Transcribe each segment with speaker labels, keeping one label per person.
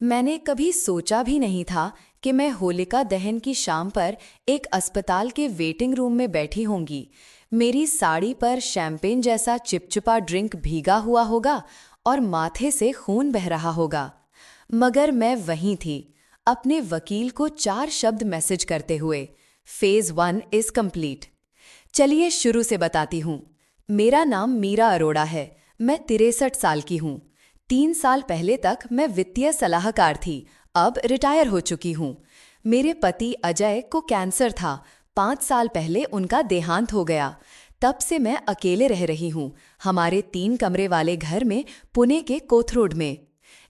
Speaker 1: मैंने कभी सोचा भी नहीं था कि मैं होलिका दहन की शाम पर एक अस्पताल के वेटिंग रूम में बैठी होंगी। मेरी साड़ी पर शैंपेन जैसा चिपचिपा ड्रिंक भीगा हुआ होगा और माथे से खून बह रहा होगा। मगर मैं वहीं थी, अपने वकील को 4 शब्द मैसेज करते हुए, फेज 1 इज कंप्लीट। चलिए शुरू से बताती हूँ। मेरा नाम मीरा अरोड़ा है। मैं 63 साल की हूँ। 3 साल पहले तक मैं वित्तीय सलाहकार थी, अब रिटायर हो चुकी हूँ। मेरे पति अजय को कैंसर था। 5 साल पहले उनका देहांत हो गया। तब से मैं अकेले रह रही हूँ, हमारे 3 कमरे वाले घर में, पुणे के कोथरूड में।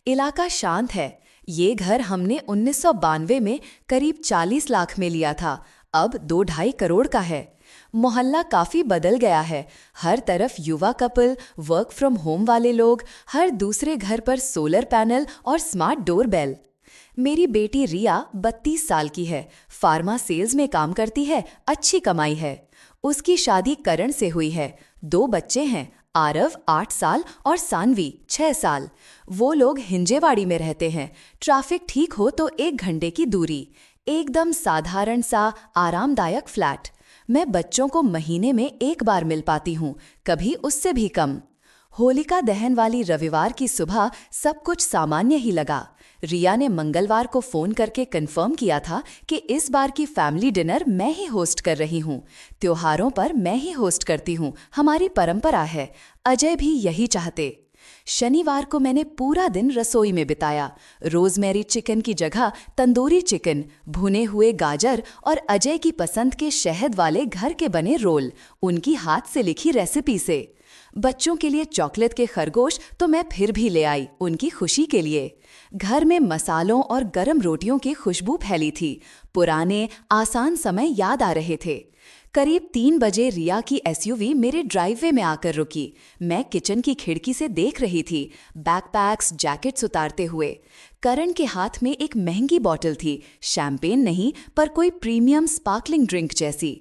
Speaker 1: इलाका शांत है। ये घर हमने 1992 में करीब 40 लाख में लिया था, अब 2-2.5 करोड़ का है। मोहल्ला काफी बदल गया है। हर तरफ युवा कपल, वर्क फ्रॉम होम वाले लोग, हर दूसरे घर पर सोलर पैनल और स्मार्ट डोर बेल। मेरी बेटी रिया 32 साल की है, फार्मा सेल्स में काम करती है, अच्छी कमाई है। उसकी शादी करण से हुई है। 2 बच्चे हैं, आरव 8 साल और सानवी 6 साल। वो लोग हिंजेवाड़ी में रहते हैं। ट्रैफिक ठीक हो तो 1 घंटे की दूरी। एकदम साधारण सा आरामदायक फ्लैट। मैं बच्चों को महीने में 1 बार मिल पाती हूँ, कभी उससे भी कम। होलिका दहन वाली रविवार की सुबह सब कुछ सामान्य ही लगा। रिया ने मंगलवार को फोन करके कंफर्म किया था कि इस बार की फैमिली डिनर मैं ही होस्ट कर रही हूँ। त्योहारों पर मैं ही होस्ट करती हूँ, हमारी परंपरा है। अजय भी यही चाहते। शनिवार को मैंने पूरा दिन रसोई में बिताया। रोजमेरी चिकन की जगह तंदूरी चिकन, भुने हुए गाजर और अजय की पसंद के शहद वाले घर के बने रोल, उनकी हाथ से लिखी रेसिपी से। बच्चों के लिए चॉकलेट के खरगोश तो मैं फिर भी ले आई, उनकी खुशी के लिए। घर में मसालों और गरम रोटियों की खुशबू फैली थी। पुराने आसान समय याद आ रहे थे। करीब 3 बजे रिया की एसयूवी मेरे ड्राइववे में आकर रुकी। मैं किचन की खिड़की से देख रही थी, बैकपैक्स, जैकेट्स उतारते हुए। करण के हाथ में एक महंगी बॉटल थी, शैंपेन नहीं पर कोई प्रीमियम स्पार्कलिंग ड्रिंक जैसी।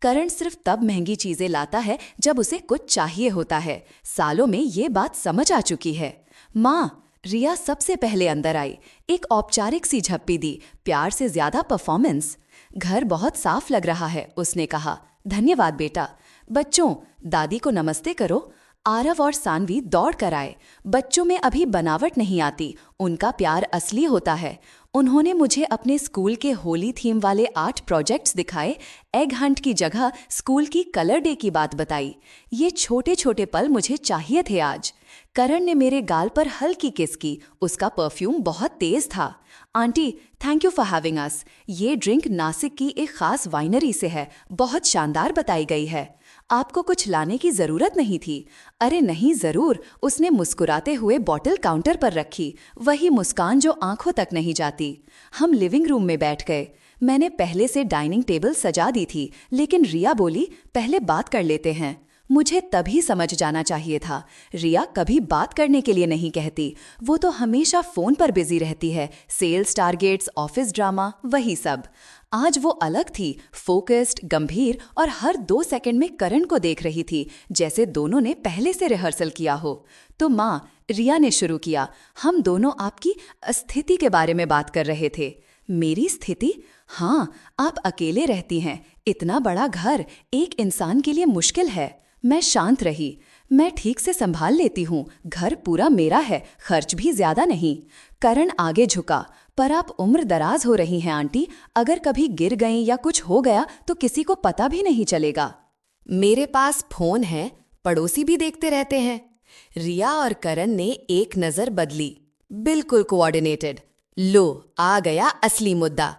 Speaker 1: करण सिर्फ तब महंगी चीजें लाता है जब उसे कुछ चाहिए होता है। सालों में ये बात समझ आ चुकी है। माँ, रिया सबसे पहले अंदर आई। एक औपचारिक सी झप्पी दी, प्यार से ज्यादा परफॉर्मेंस। घर बहुत साफ लग रहा है, उसने कहा। धन्यवाद बेटा। बच्चों, दादी को नमस्ते करो। आरव और सानवी दौड़ कर आए। बच्चों में अभी बनावट नहीं आती, उनका प्यार असली होता है। उन्होंने मुझे अपने स्कूल के होली थीम वाले 8 प्रोजेक्ट्स दिखाए। एग हंट की जगह स्कूल की कलर डे की बात बताई। ये छोटे छोटे पल मुझे चाहिए थे आज। करण ने मेरे गाल पर हल्की किस की, उसका परफ्यूम बहुत तेज था। Aunty, thank you for having us. ये ड्रिंक नासिक की एक खास वाइनरी से है, बहुत शानदार बताई गई है। आपको कुछ लाने की जरूरत नहीं थी। अरे नहीं, जरूर। उसने मुस्कुराते हुए बॉटल काउंटर पर रखी, वही मुस्कान जो आंखों तक नहीं जाती। हम लिविंग रूम में बैठ गए। मैंने पहले से डाइनिंग टेबल सजा दी थी, लेकिन रिया बोली, पहले बात कर लेते हैं। मुझे तभी समझ जाना चाहिए था। रिया कभी बात करने के लिए नहीं कहती, वो तो हमेशा फोन पर बिजी रहती है। सेल्स टारगेट्स, ऑफिस ड्रामा, वही सब। आज वो अलग थी, फोकस्ड, गंभीर और हर 2 सेकंड में करण को देख रही थी, जैसे दोनों ने पहले से रिहर्सल किया हो। तो माँ, रिया ने शुरू किया, हम दोनों आपकी स्थिति के बारे में बात कर रहे थे। मेरी स्थिति? हाँ, आप अकेले रहती हैं। इतना बड़ा घर एक इंसान के लिए मुश्किल है। मैं शांत रही। मैं ठीक से संभाल लेती हूँ, घर पूरा मेरा है, खर्च भी ज्यादा नहीं। करण आगे झुका, पर आप उम्र दराज हो रही हैं आंटी, अगर कभी गिर गईं या कुछ हो गया तो किसी को पता भी नहीं चलेगा। मेरे पास फोन है, पड़ोसी भी देखते रहते हैं। रिया और करण ने एक नजर बदली। बिल्कुल कोऑर्डिनेटेड। लो, आ गया असली मुद्दा।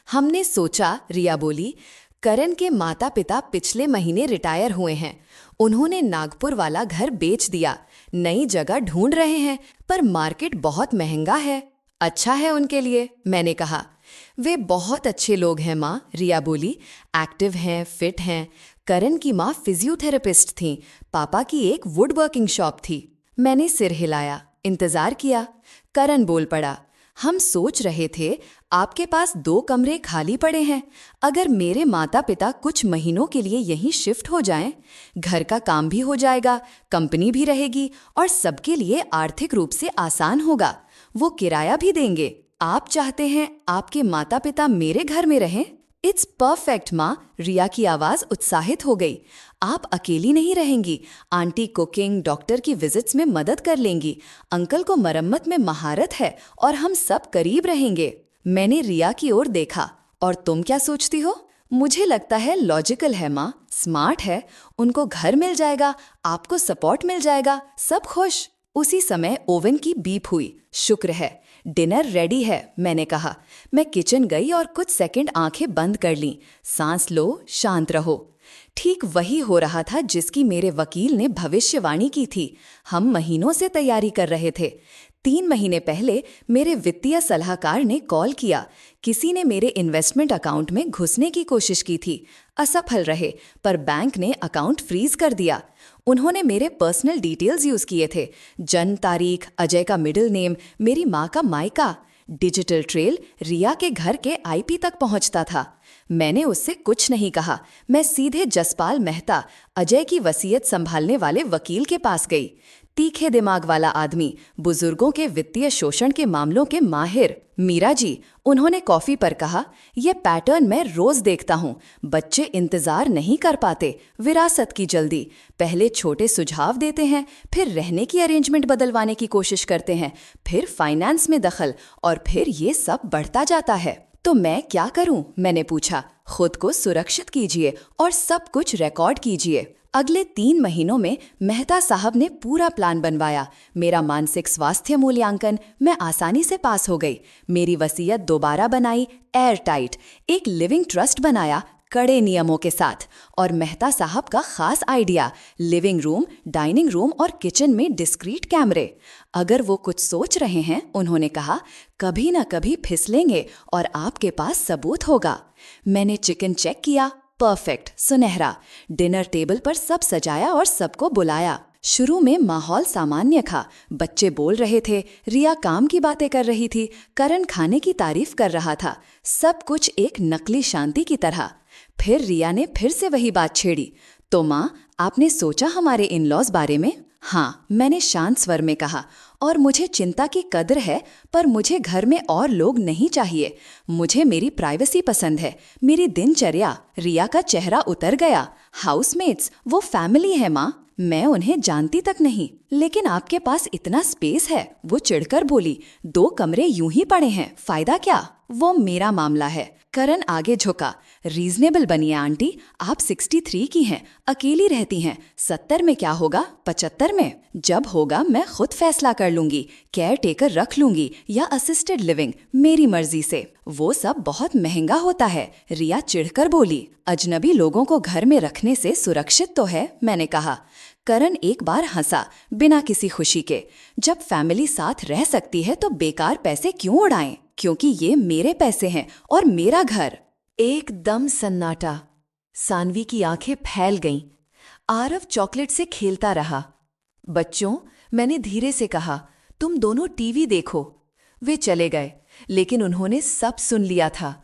Speaker 1: हमने सोचा, रिया बोली, करण के माता पिता पिछले महीने रिटायर हुए हैं। उन्होंने नागपुर वाला घर बेच दिया, नई जगह ढूंढ रहे हैं, पर मार्केट बहुत महंगा है। अच्छा है उनके लिए, मैंने कहा। वे बहुत अच्छे लोग हैं माँ, रिया बोली। एक्टिव हैं, फिट हैं। करण की माँ फिजियोथेरेपिस्ट थीं, पापा की एक वुड वर्किंग शॉप थी। मैंने सिर हिलाया, इंतजार किया। करण बोल पड़ा, हम सोच रहे थे आपके पास 2 कमरे खाली पड़े हैं, अगर मेरे माता पिता कुछ महीनों के लिए यहीं शिफ्ट हो जाएं, घर का काम भी हो जाएगा, कंपनी भी रहेगी और सबके लिए आर्थिक रूप से आसान होगा। वो किराया भी देंगे। आप चाहते हैं आपके माता पिता मेरे घर में रहें? इट्स परफेक्ट माँ, रिया की आवाज़ उत्साहित हो गई। आप अकेली नहीं रहेंगी। आंटी कुकिंग, डॉक्टर की विजिट्स में मदद कर लेंगी। अंकल को मरम्मत में महारत है और हम सब करीब रहेंगे। मैंने रिया की ओर देखा। और तुम क्या सोचती हो? मुझे लगता है लॉजिकल है माँ, स्मार्ट है। उनको घर मिल जाएगा, आपको सपोर्ट मिल जाएगा, सब खुश। उसी समय ओवन की बीप हुई। शुक्र है, डिनर रेडी है, मैंने कहा। मैं किचन गई और कुछ सेकंड आंखें बंद कर लीं। सांस लो, शांत रहो। ठीक वही हो रहा था जिसकी मेरे वकील ने भविष्यवाणी की थी। हम महीनों से तैयारी कर रहे थे। 3 महीने पहले मेरे वित्तीय सलाहकार ने कॉल किया। किसी ने मेरे इन्वेस्टमेंट अकाउंट में घुसने की कोशिश की थी। असफल रहे, पर बैंक ने अकाउंट फ्रीज कर दिया। उन्होंने मेरे पर्सनल डिटेल्स यूज किए थे। जन्म तारीख, अजय का मिडिल नेम, मेरी माँ का मायका। डिजिटल ट्रेल रिया के घर के आईपी तक पहुंचता था। मैंने उससे कुछ नहीं कहा। मैं सीधे जसपाल मेहता, अजय की वसीयत संभालने वाले वकील के पास गई। तीखे दिमाग वाला आदमी, बुजुर्गों के वित्तीय शोषण के मामलों के माहिर। मीरा जी, उन्होंने कॉफी पर कहा, ये पैटर्न मैं रोज देखता हूँ। बच्चे इंतजार नहीं कर पाते, विरासत की जल्दी। पहले छोटे सुझाव देते हैं, फिर रहने की अरेंजमेंट बदलवाने की कोशिश करते हैं, फिर फाइनेंस में दखल, और फिर ये सब बढ़ता जाता है। तो मैं क्या करूं? मैंने पूछा। खुद को सुरक्षित कीजिए और सब कुछ रिकॉर्ड कीजिए। अगले 3 महीनों में मेहता साहब ने पूरा प्लान बनवाया। मेरा मानसिक स्वास्थ्य मूल्यांकन, मैं आसानी से पास हो गई। मेरी वसीयत दोबारा बनाई, एयर टाइट। एक लिविंग ट्रस्ट बनाया, कड़े नियमों के साथ। और मेहता साहब का खास idea, living room, dining room और किचन में डिस्क्रीट कैमरे। अगर वो कुछ सोच रहे हैं, उन्होंने कहा, कभी ना कभी फिसलेंगे और आपके पास सबूत होगा। मैंने चिकन चेक किया, परफेक्ट, सुनहरा। डिनर टेबल पर सब सजाया और सबको बुलाया। शुरू में माहौल सामान्य था। बच्चे बोल रहे थे, रिया काम की बातें कर रही थी, करण खाने की तारीफ कर रहा था। सब कुछ एक नकली शांति की तरह। फिर रिया ने फिर से वही बात छेड़ी। तो माँ, आपने सोचा हमारे इन-लॉज बारे में? हाँ, मैंने शांत स्वर में कहा। और मुझे चिंता की कद्र है, पर मुझे घर में और लोग नहीं चाहिए। मुझे मेरी प्राइवेसी पसंद है, मेरी दिनचर्या। रिया का चेहरा उतर गया। हाउसमेट्स, वो फैमिली है माँ। मैं उन्हें जानती तक नहीं, लेकिन आपके पास इतना स्पेस है। वो चिढ़कर बोली, 2 कमरे यूं ही पड़े हैं, फायदा क्या? वो मेरा मामला है। करण आगे झुका। रीजनेबल बनिए आंटी, आप 63 की हैं, अकेली रहती हैं। 70 में क्या होगा, 75 में? जब होगा मैं खुद फैसला कर लूंगी। केयर टेकर रख लूंगी या असिस्टेड लिविंग, मेरी मर्जी से। वो सब बहुत महंगा होता है, रिया चिढ़कर बोली। अजनबी लोगों को घर में रखने से सुरक्षित तो है, मैंने कहा। करण एक बार हंसा, बिना किसी खुशी के। जब फैमिली साथ रह सकती है तो बेकार पैसे क्यों उड़ाएं? क्योंकि ये मेरे पैसे हैं और मेरा घर। एकदम सन्नाटा। सानवी की आंखें फैल गईं। आरव चॉकलेट से खेलता रहा। बच्चों, मैंने धीरे से कहा, तुम दोनों टीवी देखो। वे चले गए, लेकिन उन्होंने सब सुन लिया था।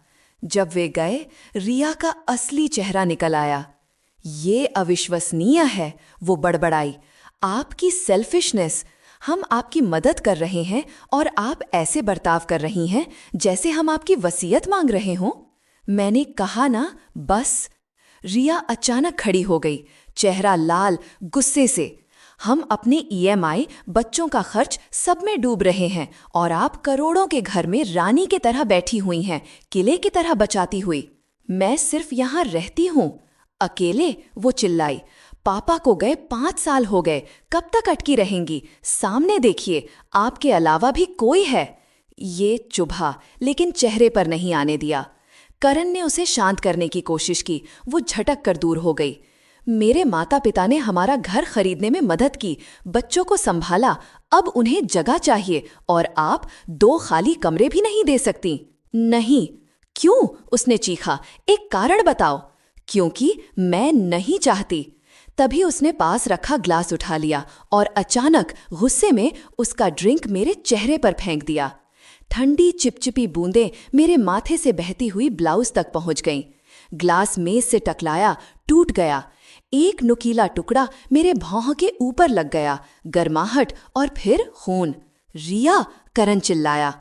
Speaker 1: जब वे गए, रिया का असली चेहरा निकल आया। ये अविश्वसनीय है, वो बड़बड़ाई। आपकी सेल्फिशनेस। हम आपकी मदद कर रहे हैं और आप ऐसे बर्ताव कर रही हैं जैसे हम आपकी वसीयत मांग रहे हों। मैंने कहा ना, बस। रिया अचानक खड़ी हो गई, चेहरा लाल, गुस्से से। हम अपने ईएमआई, बच्चों का खर्च, सब में डूब रहे हैं और आप करोड़ों के घर में रानी की तरह बैठी हुई हैं, किले की तरह बचाती हुई। मैं सिर्फ यहाँ रहती हूँ। अकेले? वो चिल्लाई। पापा को गए 5 साल हो गए, कब तक अटकी रहेंगी? सामने देखिए, आपके अलावा भी कोई है। ये चुभा, लेकिन चेहरे पर नहीं आने दिया। करण ने उसे शांत करने की कोशिश की। वो झटक कर दूर हो गई। मेरे माता पिता ने हमारा घर खरीदने में मदद की, बच्चों को संभाला। अब उन्हें जगह चाहिए और आप 2 खाली कमरे भी नहीं दे सकती। नहीं। क्यों? उसने चीखा। एक कारण बताओ। क्योंकि मैं नहीं चाहती। तभी उसने पास रखा ग्लास उठा लिया और अचानक गुस्से में उसका ड्रिंक मेरे चेहरे पर फेंक दिया। ठंडी चिपचिपी बूंदें मेरे माथे से बहती हुई ब्लाउज तक पहुंच गईं। ग्लास मेज से टकलाया, टूट गया। एक नुकीला टुकड़ा मेरे भौं के ऊपर लग गया, गर्माहट और फिर खून। रिया,
Speaker 2: करण चिल्लाया।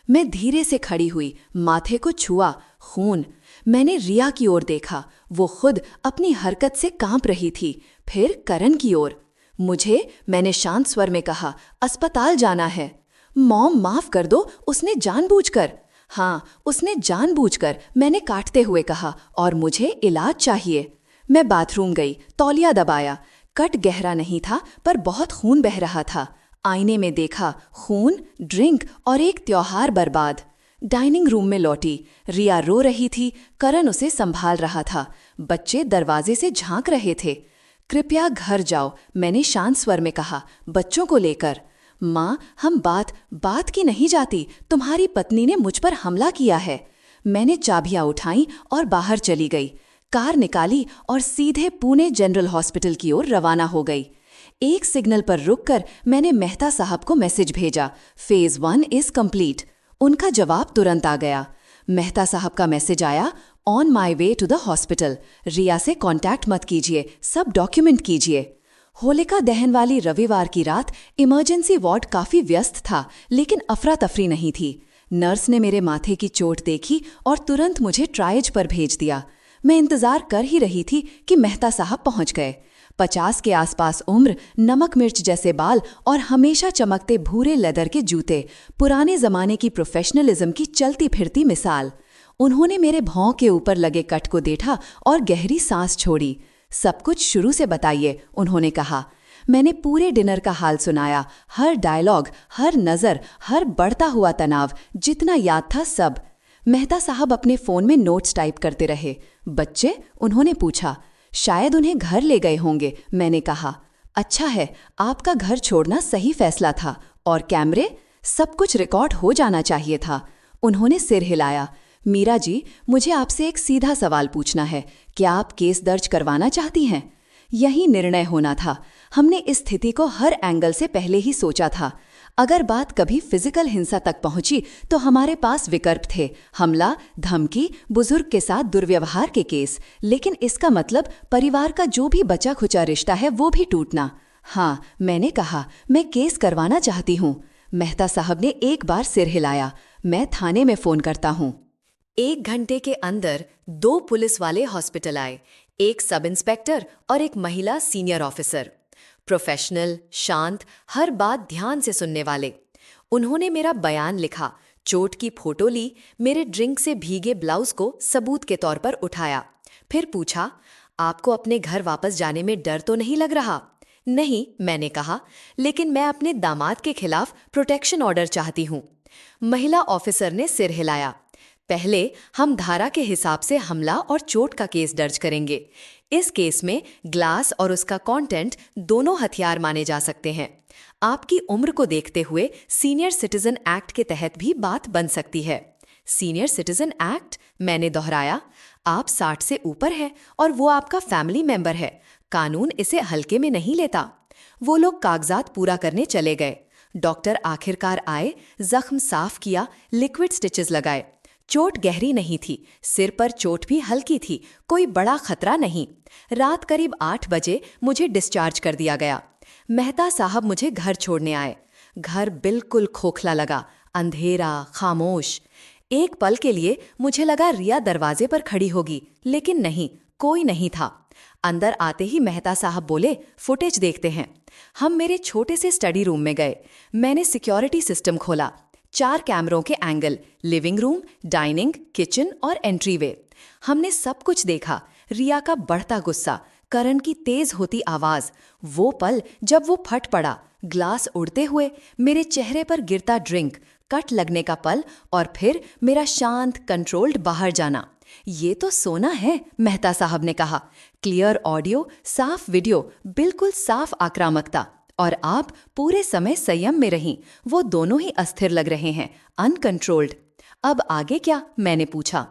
Speaker 2: मैं धीरे से खड़ी हुई, माथे को छुआ, खून। मैंने रिया की ओर देखा, वो खुद अपनी हरकत से कांप रही थी। फिर करण की ओर। मैंने शांत स्वर में कहा, अस्पताल जाना है। मॉम माफ कर दो, उसने जानबूझकर। हाँ, उसने जानबूझकर, मैंने काटते हुए कहा, और मुझे इलाज चाहिए। मैं बाथरूम गई, तौलिया दबाया। कट गहरा नहीं था, पर बहुत खून बह रहा था। आईने में देखा, खून, ड्रिंक और एक त्योहार बर्बाद। डाइनिंग रूम में लौटी। रिया रो रही थी, करण उसे संभाल रहा था। बच्चे दरवाजे से झांक रहे थे। कृपया घर जाओ, मैंने शांत स्वर में कहा, बच्चों को लेकर। माँ, हम बात की नहीं जाती, तुम्हारी पत्नी ने मुझ पर हमला किया है। मैंने चाबियां उठाई और बाहर चली गई। कार निकाली और सीधे पुणे जनरल हॉस्पिटल की ओर रवाना हो गई। एक सिग्नल पर रुककर मैंने मेहता साहब को मैसेज भेजा, फेज 1 इज कंप्लीट। उनका जवाब तुरंत आ गया। मेहता साहब का मैसेज आया, on my way to the hospital. Riya से कांटेक्ट मत कीजिए, सब डॉक्यूमेंट कीजिए। होलिका दहन वाली रविवार की रात इमरजेंसी वार्ड काफी व्यस्त था, लेकिन अफरा तफरी नहीं थी। नर्स ने मेरे माथे की चोट देखी और तुरंत मुझे ट्रायज पर भेज दिया। मैं इंतजार कर ही रही थी कि मेहता साहब पहुंच गए। 50 के आसपास उम्र, नमक मिर्च जैसे बाल और हमेशा चमकते भूरे लेदर के जूते, पुराने जमाने की प्रोफेशनलिज्म की चलती फिरती मिसाल। उन्होंने मेरे भौं के ऊपर लगे कट को देखा और गहरी सांस छोड़ी। सब कुछ शुरू से बताइए, उन्होंने कहा। मैंने पूरे डिनर का हाल सुनाया, हर डायलॉग, हर नज़र, हर बढ़ता हुआ तनाव, जितना याद था सब। मेहता साहब अपने फ़ोन में नोट्स टाइप करते रहे। बच्चे, उन्होंने पूछा। शायद उन्हें घर ले गए होंगे, मैंने कहा। अच्छा है, आपका घर छोड़ना सही फैसला था। और कैमरे? सब कुछ रिकॉर्ड हो जाना चाहिए था। उन्होंने सिर हिलाया। मीरा जी, मुझे आपसे एक सीधा सवाल पूछना है। क्या आप केस दर्ज करवाना चाहती हैं? यही निर्णय होना था। हमने इस स्थिति को हर एंगल से पहले ही सोचा था। अगर बात कभी फिजिकल हिंसा तक पहुंची तो हमारे पास विकल्प थे, हमला, धमकी, बुजुर्ग के साथ दुर्व्यवहार के केस। लेकिन इसका मतलब परिवार का जो भी बचा खुचा रिश्ता है वो भी टूटना। हाँ, मैंने कहा, मैं केस करवाना चाहती हूँ। मेहता साहब ने एक बार सिर हिलाया। मैं थाने में फ़ोन करता हूँ।
Speaker 1: 1 घंटे के अंदर 2 पुलिस वाले हॉस्पिटल आए, एक सब इंस्पेक्टर और एक महिला सीनियर ऑफिसर। प्रोफेशनल, शांत, हर बात ध्यान से सुनने वाले। उन्होंने मेरा बयान लिखा, चोट की फोटो ली, मेरे ड्रिंक से भीगे ब्लाउज को सबूत के तौर पर उठाया। फिर पूछा, आपको अपने घर वापस जाने में डर तो नहीं लग रहा? नहीं, मैंने कहा, लेकिन मैं अपने दामाद के खिलाफ प्रोटेक्शन ऑर्डर चाहती हूँ। महिला ऑफिसर ने सिर हिलाया। पहले हम धारा के हिसाब से हमला और चोट का केस दर्ज करेंगे। इस केस में ग्लास और उसका कंटेंट दोनों हथियार माने जा सकते हैं। आपकी उम्र को देखते हुए सीनियर सिटीजन एक्ट के तहत भी बात बन सकती है। Senior citizen act? मैंने दोहराया। आप 60 से ऊपर हैं और वो आपका फैमिली मेंबर है। कानून इसे हल्के में नहीं लेता। वो लोग कागजात पूरा करने चले गए। डॉक्टर आखिरकार आए, जख्म साफ किया, लिक्विड स्टिचेस लगाए। चोट गहरी नहीं थी, सिर पर चोट भी हल्की थी, कोई बड़ा खतरा नहीं। रात करीब 8 बजे मुझे डिस्चार्ज कर दिया गया। मेहता साहब मुझे घर छोड़ने आए। घर बिल्कुल खोखला लगा, अंधेरा, खामोश। एक पल के लिए मुझे लगा रिया दरवाजे पर खड़ी होगी, लेकिन नहीं, कोई नहीं था। अंदर आते ही मेहता साहब बोले, फुटेज देखते हैं। हम मेरे छोटे से स्टडी रूम में गए। मैंने सिक्योरिटी सिस्टम खोला। 4 कैमरों के angle, living room, dining, kitchen और एंट्रीवे। हमने सब कुछ देखा। रिया का बढ़ता गुस्सा, करण की तेज होती आवाज, वो पल जब वो फट पड़ा, ग्लास उड़ते हुए, मेरे चेहरे पर गिरता ड्रिंक, कट लगने का पल, और फिर मेरा शांत, कंट्रोल्ड बाहर जाना। ये तो सोना है, मेहता साहब ने कहा। क्लियर ऑडियो, साफ वीडियो, बिल्कुल साफ आक्रामकता। और आप पूरे समय संयम में रहीं। वो दोनों ही अस्थिर लग रहे हैं, अनकंट्रोल्ड। अब आगे क्या? मैंने पूछा।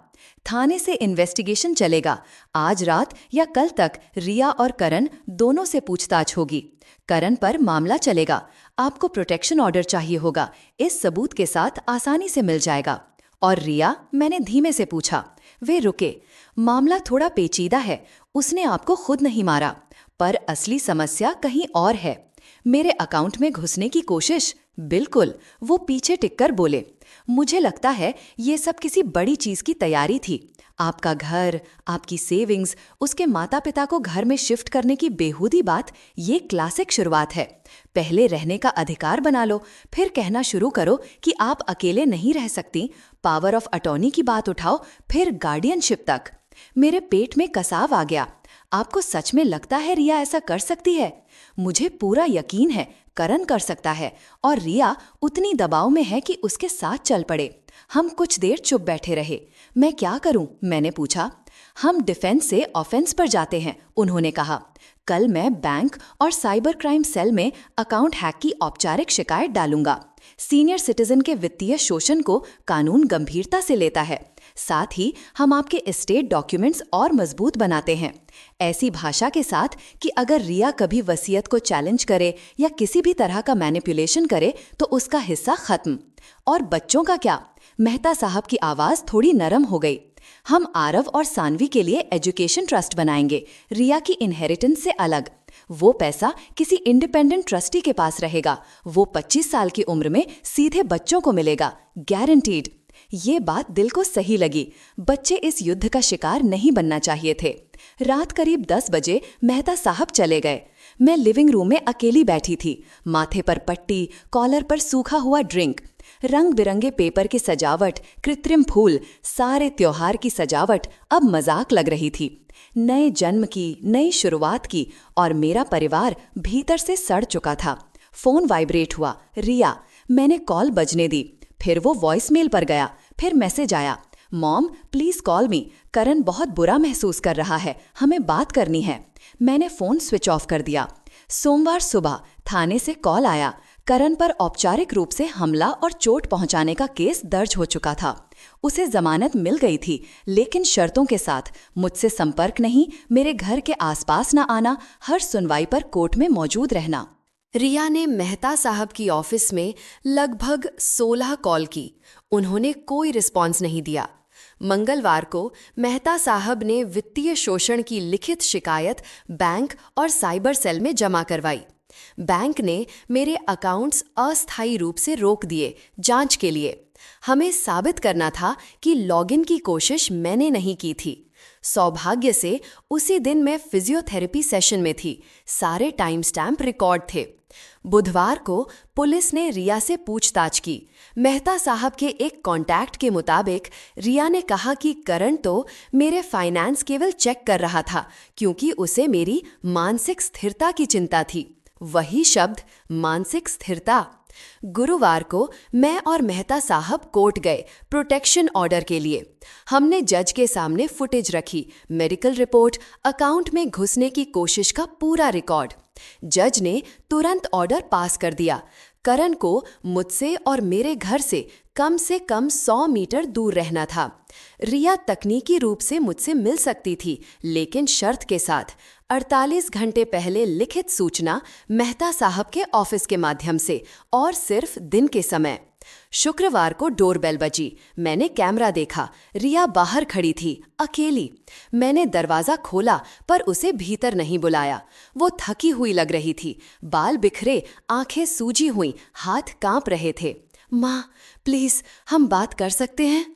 Speaker 1: थाने से इन्वेस्टिगेशन चलेगा। आज रात या कल तक रिया और करण दोनों से पूछताछ होगी। करण पर मामला चलेगा। आपको प्रोटेक्शन ऑर्डर चाहिए होगा, इस सबूत के साथ आसानी से मिल जाएगा। और रिया? मैंने धीमे से पूछा। वे रुके। मामला थोड़ा पेचीदा है। उसने आपको खुद नहीं मारा, पर असली समस्या कहीं और है। मेरे अकाउंट में घुसने की कोशिश।
Speaker 2: बिल्कुल, वो पीछे टिककर बोले। मुझे लगता है ये सब किसी बड़ी चीज की तैयारी थी। आपका घर, आपकी सेविंग्स, उसके माता पिता को घर में शिफ्ट करने की बेहूदी बात, ये क्लासिक शुरुआत है। पहले रहने का अधिकार बना लो, फिर कहना शुरू करो कि आप अकेले नहीं रह सकती। पावर ऑफ अटॉर्नी की बात उठाओ, फिर गार्डियनशिप तक। मेरे पेट में कसाव आ गया। आपको सच में लगता है रिया ऐसा कर सकती है? मुझे पूरा यकीन है करण कर सकता है, और रिया उतनी दबाव में है कि उसके साथ चल पड़े। हम कुछ देर चुप बैठे रहे। मैं क्या करूं? मैंने पूछा। हम डिफेंस से ऑफेंस पर जाते हैं, उन्होंने कहा। कल मैं बैंक और साइबर क्राइम सेल में अकाउंट हैक की औपचारिक शिकायत डालूंगा। सीनियर सिटीजन के वित्तीय शोषण को कानून गंभीरता से लेता है। साथ ही हम आपके एस्टेट डॉक्यूमेंट्स और मजबूत बनाते हैं, ऐसी भाषा के साथ कि अगर रिया कभी वसीयत को चैलेंज करे या किसी भी तरह का मैनिपुलेशन करे तो उसका हिस्सा खत्म। और बच्चों का क्या? मेहता साहब की आवाज थोड़ी नरम हो गई। हम आरव और सानवी के लिए एजुकेशन ट्रस्ट बनाएंगे, रिया की इनहेरिटेंस से अलग। वो पैसा किसी इंडिपेंडेंट ट्रस्टी के पास रहेगा। वो 25 साल की उम्र में सीधे बच्चों को मिलेगा, गारंटीड। ये बात दिल को सही लगी। बच्चे इस युद्ध का शिकार नहीं बनना चाहिए थे। रात करीब 10 बजे मेहता साहब चले गए। मैं लिविंग रूम में अकेली बैठी थी। माथे पर पट्टी, कॉलर पर सूखा हुआ ड्रिंक, रंग बिरंगे पेपर की सजावट, कृत्रिम फूल, सारे त्योहार की सजावट अब मजाक लग रही थी। नए जन्म की, नई शुरुआत की, और मेरा परिवार भीतर से सड़ चुका था। फोन वाइब्रेट हुआ। रिया। मैंने कॉल बजने दी। फिर वो वॉइसमेल पर गया। फिर मैसेज आया, मॉम प्लीज कॉल मी, करण बहुत बुरा महसूस कर रहा है, हमें बात करनी है। मैंने फोन स्विच ऑफ कर दिया। सोमवार सुबह थाने से कॉल आया। करण पर औपचारिक रूप से हमला और चोट पहुंचाने का केस दर्ज हो चुका था। उसे जमानत मिल गई थी, लेकिन शर्तों के साथ। मुझसे संपर्क नहीं, मेरे घर के आसपास न आना, हर सुनवाई पर कोर्ट में मौजूद रहना।
Speaker 1: रिया ने मेहता साहब की ऑफिस में लगभग 16 कॉल की। उन्होंने कोई रिस्पॉन्स नहीं दिया। मंगलवार को मेहता साहब ने वित्तीय शोषण की लिखित शिकायत बैंक और साइबर सेल में जमा करवाई। बैंक ने मेरे अकाउंट्स अस्थायी रूप से रोक दिए, जांच के लिए। हमें साबित करना था कि लॉगिन की कोशिश मैंने नहीं की थी। सौभाग्य से उसी दिन मैं फिजियोथेरेपी सेशन में थी। सारे टाइम स्टैम्प रिकॉर्ड थे। बुधवार को पुलिस ने रिया से पूछताछ की। मेहता साहब के एक कॉन्टैक्ट के मुताबिक रिया ने कहा कि करण तो मेरे फाइनेंस केवल चेक कर रहा था, क्योंकि उसे मेरी मानसिक स्थिरता की चिंता थी। वही शब्द, मानसिक स्थिरता। गुरुवार को मैं और मेहता साहब कोर्ट गए प्रोटेक्शन ऑर्डर के लिए। हमने जज के सामने फुटेज रखी, मेडिकल रिपोर्ट, अकाउंट में घुसने की कोशिश का पूरा रिकॉर्ड। जज ने तुरंत ऑर्डर पास कर दिया। करण को मुझसे और मेरे घर से कम 100 मीटर दूर रहना था। रिया तकनीकी रूप से मुझसे मिल सकती थी, लेकिन शर्त के साथ 48 घंटे पहले लिखित सूचना मेहता साहब के ऑफिस के माध्यम से, और सिर्फ दिन के समय। शुक्रवार को डोरबेल बजी। मैंने कैमरा देखा। रिया बाहर खड़ी थी, अकेली। मैंने दरवाजा खोला पर उसे भीतर नहीं बुलाया। वो थकी हुई लग रही थी, बाल बिखरे, आंखें सूजी हुई, हाथ कांप रहे थे। माँ प्लीज हम बात कर सकते हैं?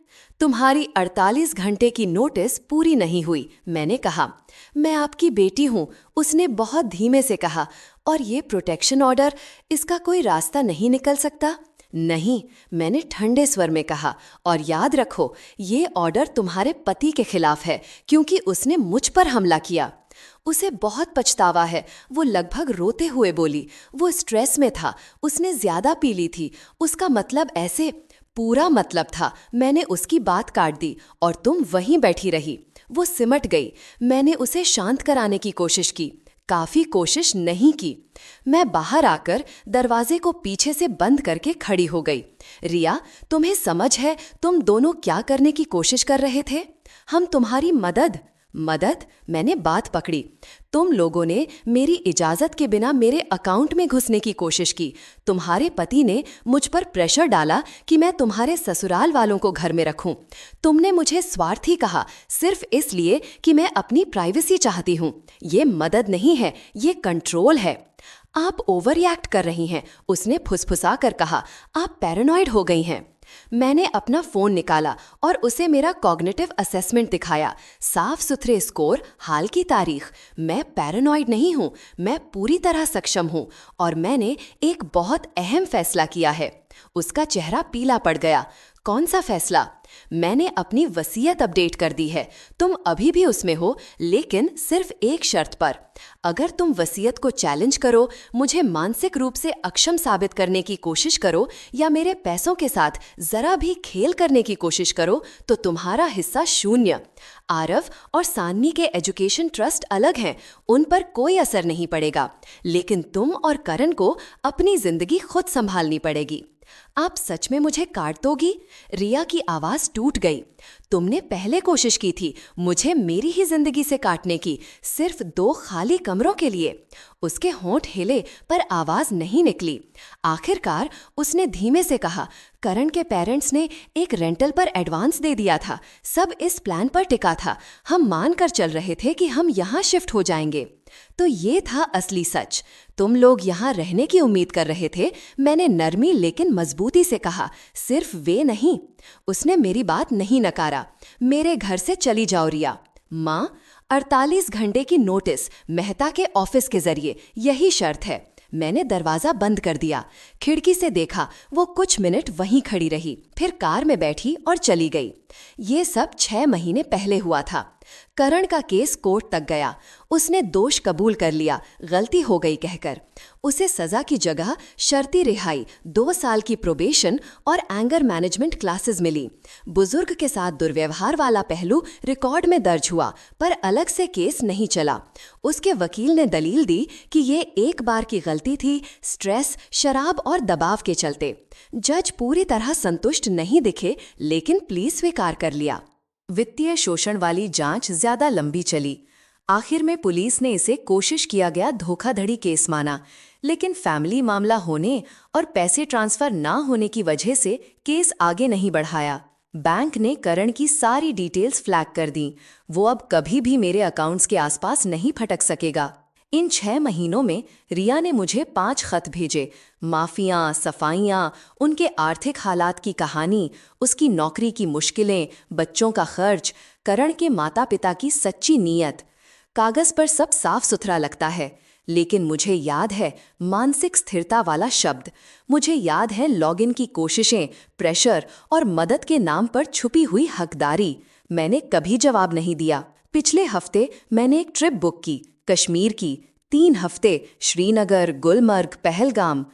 Speaker 1: तुम्हारी 48 घंटे की नोटिस पूरी नहीं हुई, मैंने कहा। मैं आपकी बेटी हूँ, उसने बहुत धीमे से कहा। और ये प्रोटेक्शन ऑर्डर, इसका कोई रास्ता नहीं निकल सकता? नहीं, मैंने ठंडे स्वर में कहा। और याद रखो, ये ऑर्डर तुम्हारे पति के खिलाफ है, क्योंकि उसने मुझ पर हमला किया। उसे बहुत पछतावा है, वो लगभग रोते हुए बोली। वो स्ट्रेस में था, उसने ज्यादा पी ली थी। उसका मतलब ऐसे पूरा मतलब था। मैंने उसकी बात काट दी और तुम वहीं बैठी रही। वो सिमट गई। मैंने उसे शांत कराने की कोशिश की, काफी कोशिश नहीं की। मैं बाहर आकर दरवाजे को पीछे से बंद करके खड़ी हो गई। रिया, तुम्हें समझ है तुम दोनों क्या करने की कोशिश कर रहे थे? हम तुम्हारी मदद। मैंने बात पकड़ी। तुम लोगों ने मेरी इजाजत के बिना मेरे अकाउंट में घुसने की कोशिश की। तुम्हारे पति ने मुझ पर प्रेशर डाला कि मैं तुम्हारे ससुराल वालों को घर में रखूं। तुमने मुझे स्वार्थी कहा, सिर्फ इसलिए कि मैं अपनी प्राइवेसी चाहती हूं। ये मदद नहीं है, ये कंट्रोल है।
Speaker 2: आप ओवर रिएक्ट कर रही हैं, उसने फुसफुसा कर कहा। आप पैरानॉइड हो गई हैं। मैंने अपना फोन निकाला और उसे मेरा कॉग्निटिव असेसमेंट दिखाया। साफ सुथरे स्कोर, हाल की तारीख। मैं पैरानॉइड नहीं हूँ, मैं पूरी तरह सक्षम हूँ और मैंने एक बहुत अहम फैसला किया है। उसका चेहरा पीला पड़ गया। कौन सा फैसला? मैंने अपनी वसीयत अपडेट कर दी है। तुम अभी भी उसमें हो, लेकिन सिर्फ एक शर्त पर। अगर तुम वसीयत को चैलेंज करो, मुझे मानसिक रूप से अक्षम साबित करने की कोशिश करो या मेरे पैसों के साथ जरा भी खेल करने की कोशिश करो, तो तुम्हारा हिस्सा शून्य। आरव और सान्वी के एजुकेशन ट्रस्ट अलग हैं, उन पर कोई असर नहीं पड़ेगा, लेकिन तुम और करण को अपनी जिंदगी खुद संभालनी पड़ेगी। आप सच में मुझे काट दोगी? रिया की आवाज टूट गई। तुमने पहले कोशिश की थी मुझे मेरी ही जिंदगी से काटने की, सिर्फ 2 खाली कमरों के लिए। उसके होंठ हिले पर आवाज नहीं निकली। आखिरकार उसने धीमे से कहा, करण के पेरेंट्स ने एक रेंटल पर एडवांस दे दिया था। सब इस प्लान पर टिका था। हम मान कर चल रहे थे कि हम यहाँ शिफ्ट हो जाएंगे। तो ये था असली सच। तुम लोग यहाँ रहने की उम्मीद कर रहे थे। मैंने नरमी लेकिन मजबूती से कहा, सिर्फ वे नहीं। उसने मेरी बात नहीं नकारा। मेरे घर से चली जाओ रिया। माँ, 48 घंटे की नोटिस मेहता के ऑफिस के जरिए, यही शर्त है। मैंने दरवाजा बंद कर दिया। खिड़की से देखा, वो कुछ मिनट वहीं खड़ी रही, फिर कार में बैठी और चली गई। ये सब 6 महीने पहले हुआ था। करण का केस कोर्ट तक गया। उसने दोष कबूल कर लिया, गलती हो गई कहकर। उसे सजा की जगह शर्ती रिहाई, 2 साल की प्रोबेशन और एंगर मैनेजमेंट क्लासेस मिली। बुजुर्ग के साथ दुर्व्यवहार वाला पहलू रिकॉर्ड में दर्ज हुआ, पर अलग से केस नहीं चला। उसके वकील ने दलील दी कि ये एक बार की गलती थी, स्ट्रेस, शराब और दबाव के चलते। जज पूरी तरह संतुष्ट नहीं दिखे, लेकिन प्लीज स्वीकार कर लिया।
Speaker 1: वित्तीय शोषण वाली जांच ज्यादा लंबी चली। आखिर में पुलिस ने इसे कोशिश किया गया धोखाधड़ी केस माना, लेकिन फैमिली मामला होने और पैसे ट्रांसफर ना होने की वजह से केस आगे नहीं बढ़ाया। बैंक ने करण की सारी डिटेल्स फ्लैग कर दी। वो अब कभी भी मेरे अकाउंट्स के आसपास नहीं फटक सकेगा। इन 6 महीनों में रिया ने मुझे 5 खत भेजे। माफियाँ, सफाइयाँ, उनके आर्थिक हालात की कहानी, उसकी नौकरी की मुश्किलें, बच्चों का खर्च, करण के माता पिता की सच्ची नीयत। कागज पर सब साफ सुथरा लगता है, लेकिन मुझे याद है मानसिक स्थिरता वाला शब्द। मुझे याद है लॉगिन की कोशिशें, प्रेशर और मदद के नाम पर छुपी हुई हकदारी। मैंने कभी जवाब नहीं दिया। पिछले हफ्ते मैंने एक ट्रिप बुक की, कश्मीर की। 3 हफ्ते, श्रीनगर, गुलमर्ग, पहलगाम।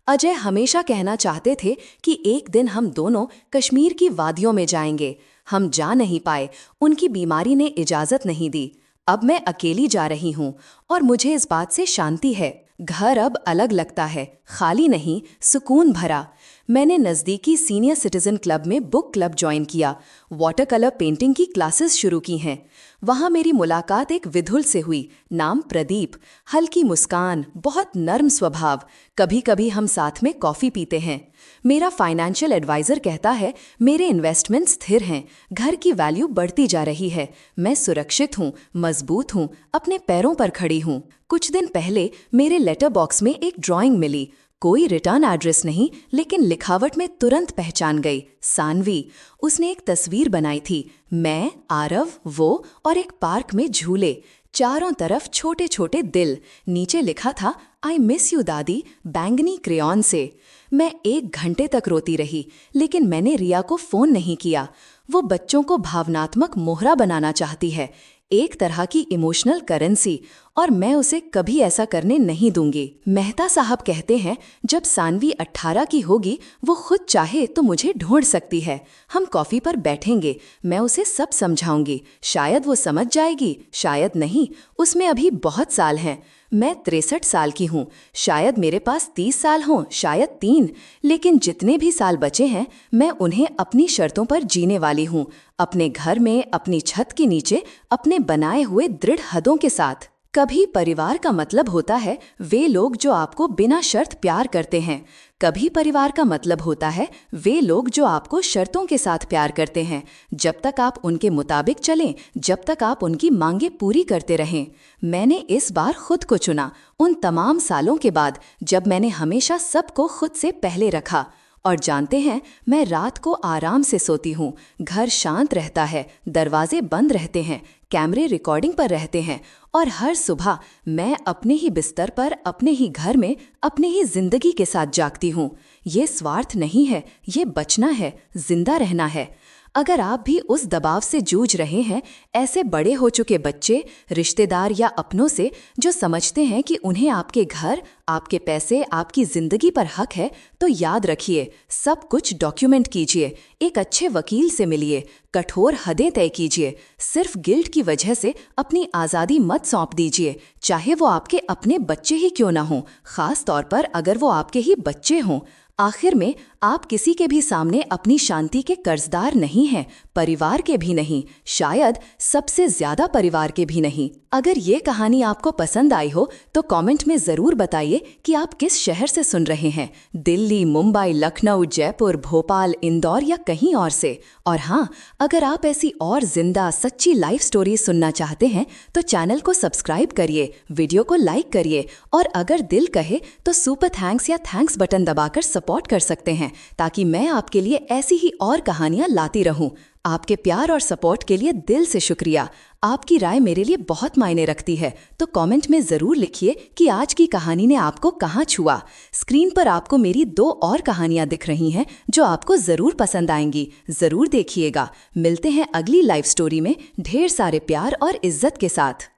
Speaker 1: अजय हमेशा कहना चाहते थे कि एक दिन हम दोनों कश्मीर की वादियों में जाएंगे। हम जा नहीं पाए, उनकी बीमारी ने इजाज़त नहीं दी। अब मैं अकेली जा रही हूँ और मुझे इस बात से शांति है। घर अब अलग लगता है, खाली नहीं, सुकून भरा। मैंने नज़दीकी सीनियर सिटीजन क्लब में बुक क्लब ज्वाइन किया। वाटर कलर पेंटिंग की क्लासेस शुरू की हैं। वहाँ मेरी मुलाकात एक विधुल से हुई, नाम प्रदीप। हल्की मुस्कान, बहुत नर्म स्वभाव। कभी कभी हम साथ में कॉफ़ी पीते हैं। मेरा फाइनेंशियल एडवाइज़र कहता है मेरे इन्वेस्टमेंट स्थिर हैं, घर की वैल्यू बढ़ती जा रही है। मैं सुरक्षित हूँ, मजबूत हूँ, अपने पैरों पर खड़ी हूँ। कुछ दिन पहले मेरे लेटर बॉक्स में एक ड्राइंग मिली। कोई रिटर्न एड्रेस नहीं, लेकिन लिखावट में तुरंत पहचान गई, सान्वी। उसने एक तस्वीर बनाई थी, मैं, आरव, वो और एक पार्क में झूले। चारों तरफ छोटे छोटे दिल। नीचे लिखा था, आई मिस यू दादी, बैंगनी क्रेयॉन से। मैं 1 घंटे तक रोती रही, लेकिन मैंने रिया को फ़ोन नहीं किया। वो बच्चों को भावनात्मक मोहरा बनाना चाहती है, एक तरह की इमोशनल करेंसी, और मैं उसे कभी ऐसा करने नहीं दूंगी। मेहता साहब कहते हैं जब सान्वी 18 की होगी, वो खुद चाहे तो मुझे ढूंढ सकती है। हम कॉफ़ी पर बैठेंगे, मैं उसे सब समझाऊंगी। शायद वो समझ जाएगी, शायद नहीं। उसमें अभी बहुत साल हैं। मैं 63 साल की हूँ। शायद मेरे पास 30 साल हों, शायद 3। लेकिन जितने भी साल बचे हैं, मैं उन्हें अपनी शर्तों पर जीने वाली हूँ। अपने घर में, अपनी छत के नीचे, अपने बनाए हुए दृढ़ हदों के साथ।
Speaker 2: कभी परिवार का मतलब होता है वे लोग जो आपको बिना शर्त प्यार करते हैं। कभी परिवार का मतलब होता है वे लोग जो आपको शर्तों के साथ प्यार करते हैं। जब तक आप उनके मुताबिक चलें, जब तक आप उनकी मांगें पूरी करते रहें। मैंने इस बार खुद को चुना, उन तमाम सालों के बाद जब मैंने हमेशा सबको खुद से पहले रखा। और जानते हैं, मैं रात को आराम से सोती हूँ, घर शांत रहता है, दरवाजे बंद रहते हैं, कैमरे रिकॉर्डिंग पर रहते हैं, और हर सुबह मैं अपने ही बिस्तर पर, अपने ही घर में, अपने ही जिंदगी के साथ जागती हूँ। ये स्वार्थ नहीं है, ये बचना है, जिंदा रहना है। अगर आप भी उस दबाव से जूझ रहे हैं, ऐसे बड़े हो चुके बच्चे, रिश्तेदार या अपनों से जो समझते हैं कि उन्हें आपके घर, आपके पैसे, आपकी जिंदगी पर हक है, तो याद रखिए, सब कुछ डॉक्यूमेंट कीजिए, एक अच्छे वकील से मिलिए, कठोर हदें तय कीजिए। सिर्फ गिल्ट की वजह से अपनी आज़ादी मत सौंप दीजिए, चाहे वो आपके अपने बच्चे ही क्यों ना हों, खास तौर पर अगर वो आपके ही बच्चे हों। आखिर में आप किसी के भी सामने अपनी शांति के कर्जदार नहीं हैं, परिवार के भी नहीं, शायद सबसे ज्यादा परिवार के भी नहीं। अगर ये कहानी आपको पसंद आई हो तो कमेंट में ज़रूर बताइए कि आप किस शहर से सुन रहे हैं, दिल्ली, मुंबई, लखनऊ, जयपुर, भोपाल, इंदौर या कहीं और से। और हाँ, अगर आप ऐसी और जिंदा सच्ची लाइफ स्टोरी सुनना चाहते हैं तो चैनल को सब्सक्राइब करिए, वीडियो को लाइक करिए, और अगर दिल कहे तो सुपर थैंक्स या थैंक्स बटन दबाकर सपोर्ट कर सकते हैं, ताकि मैं आपके लिए ऐसी ही और कहानियां लाती रहूं। आपके प्यार और सपोर्ट के लिए दिल से शुक्रिया। आपकी राय मेरे लिए बहुत मायने रखती है, तो कमेंट में ज़रूर लिखिए कि आज की कहानी ने आपको कहाँ छुआ। स्क्रीन पर आपको मेरी 2 और कहानियां दिख रही हैं जो आपको ज़रूर पसंद आएंगी, ज़रूर देखिएगा। मिलते हैं अगली लाइव स्टोरी में ढेर सारे प्यार और इज्जत के साथ।